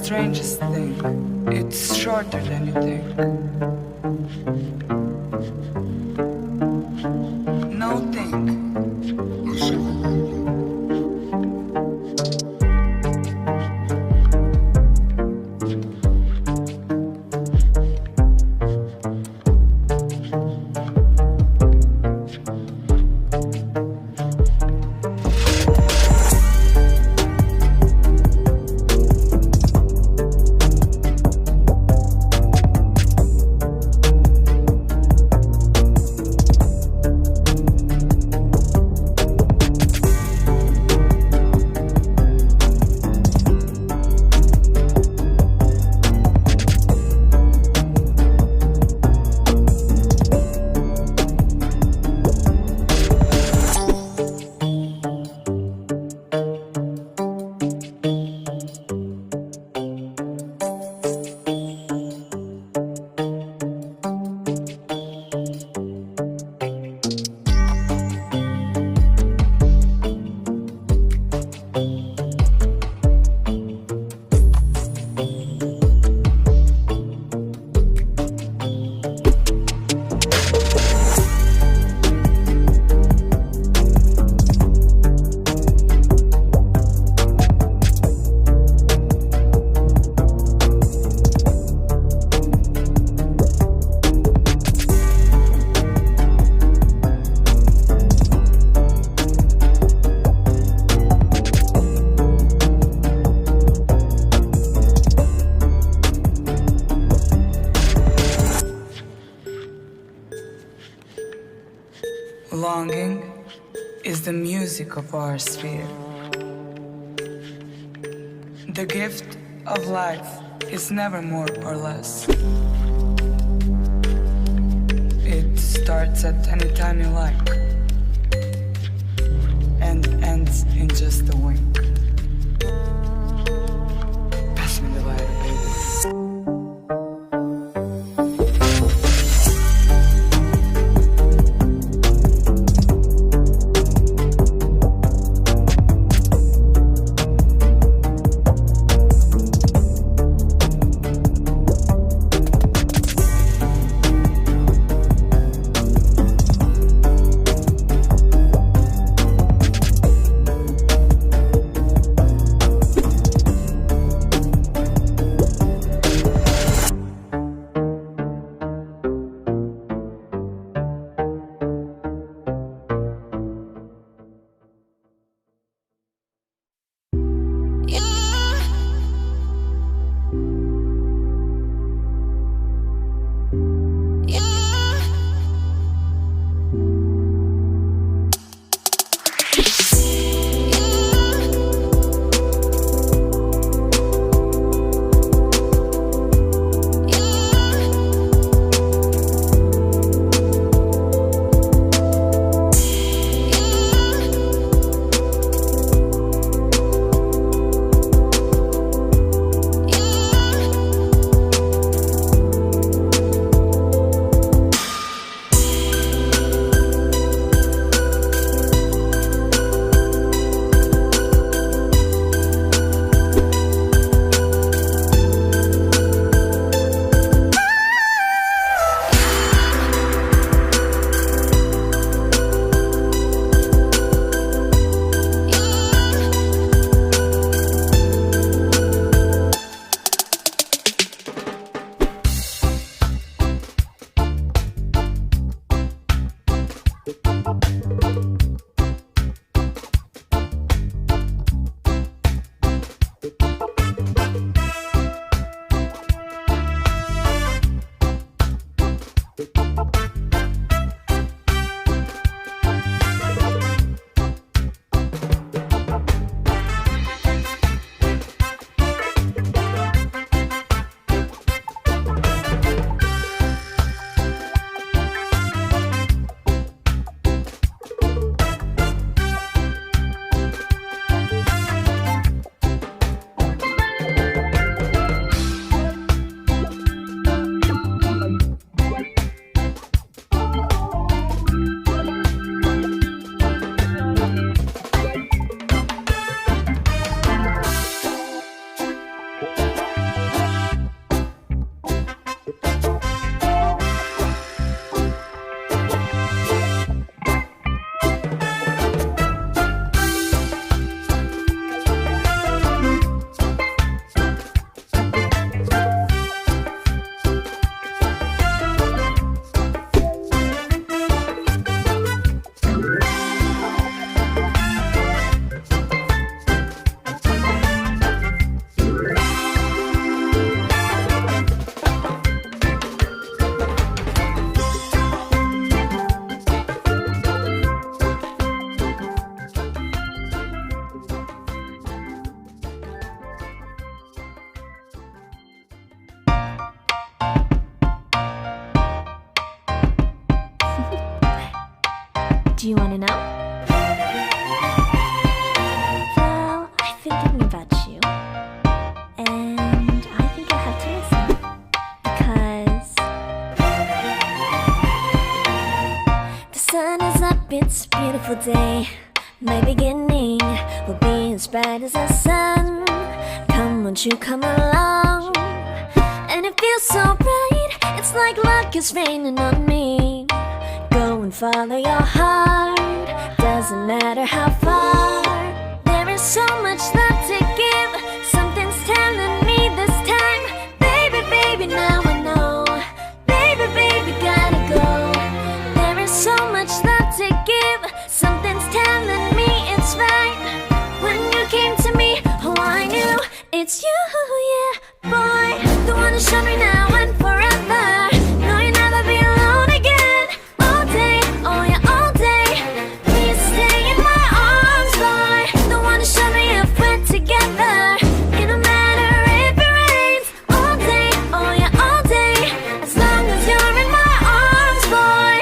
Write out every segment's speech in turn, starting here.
strangest thing. It's shorter than you think. No think. Longing is the music of our sphere. The gift of life is never more or less. It starts at any time you like and ends in just a wink. Pass me the lighter, baby. Do you want to know? Well, I've been thinking about you, and I think I have to listen, because the sun is up, it's a beautiful day. My beginning will be as bright as the sun. Come, won't you come along? And it feels so bright, it's like luck is raining on me. Go and follow your heart, doesn't matter how far. There is so much love to give, something's telling me this time. Baby, baby, now I know. Baby, baby, gotta go. There is so much love to give, something's telling me it's right. When you came to me, oh, I knew it's you, yeah, boy. The one who showed me now and forever. No, you'll never be alone again. All day, oh yeah, all day. Please stay in my arms, boy. The one who showed me if we're together. It don't matter if it rains. All day, oh yeah, all day. As long as you're in my arms, boy.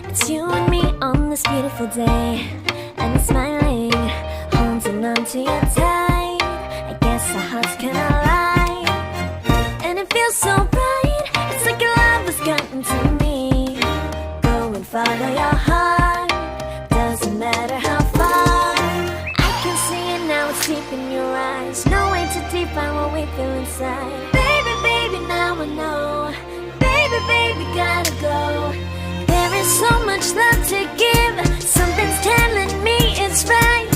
It's you and me on this beautiful day, and it's smiling, holding on to you tight. I guess our hearts can align, and it feels so bright. It's like your love has gotten to me. Go and follow your heart, doesn't matter how far. I can see it now, it's deep in your eyes. No way to define what we feel inside. Baby, baby, now I know. Baby, baby, gotta go. There is so much love to give, something's telling me it's right.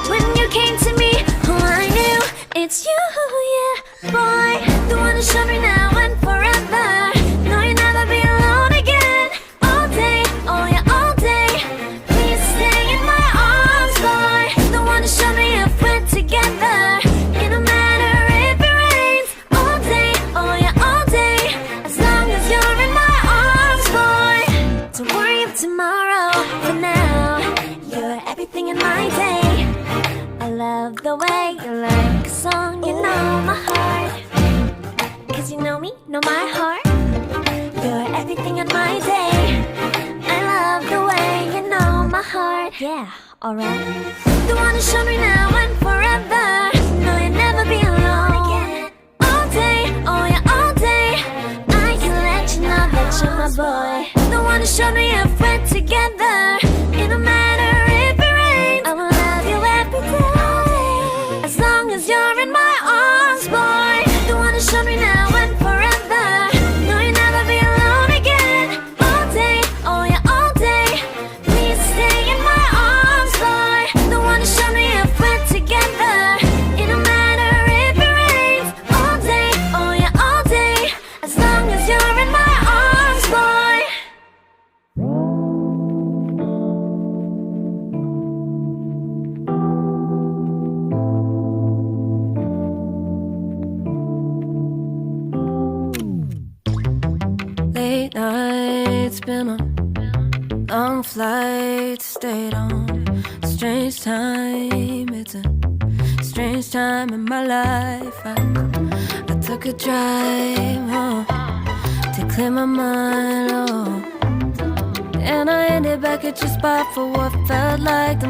When you came to me, oh, I knew it's you, yeah, boy. The one who showed me now and forever. No, you'll never be alone again. All day, oh yeah, all day. Please stay in my arms, boy. The one who showed me if we're together. It don't matter if it rains. All day, oh yeah, all day. As long as you're in my arms, boy. Don't worry of tomorrow, for now you're everything in my day. I love the way you like a song, you know my heart. Cause you know me, know my heart. You're everything in my day. I love the way you know my heart. Yeah, alright. The one who showed me now and forever. No, you'll never be alone again. All day, oh yeah, all day. I can let you know that you're my boy. The one who showed me if we're together. It don't matter if it rains. I will love you every day. As long as you're in my arms, boy. The one who showed me now and forever. No, you'll never be alone again. All day, oh yeah, all day. Please stay in my arms, boy. The one who showed me if we're together. It don't matter if it rains. All day, oh yeah, all day. As long as you're in my arms, boy. Late nights, been on long flights, stayed on a strange time. It's a strange time in my life. I took a drive home to clear my mind, oh. And I ended back at your spot for what felt like the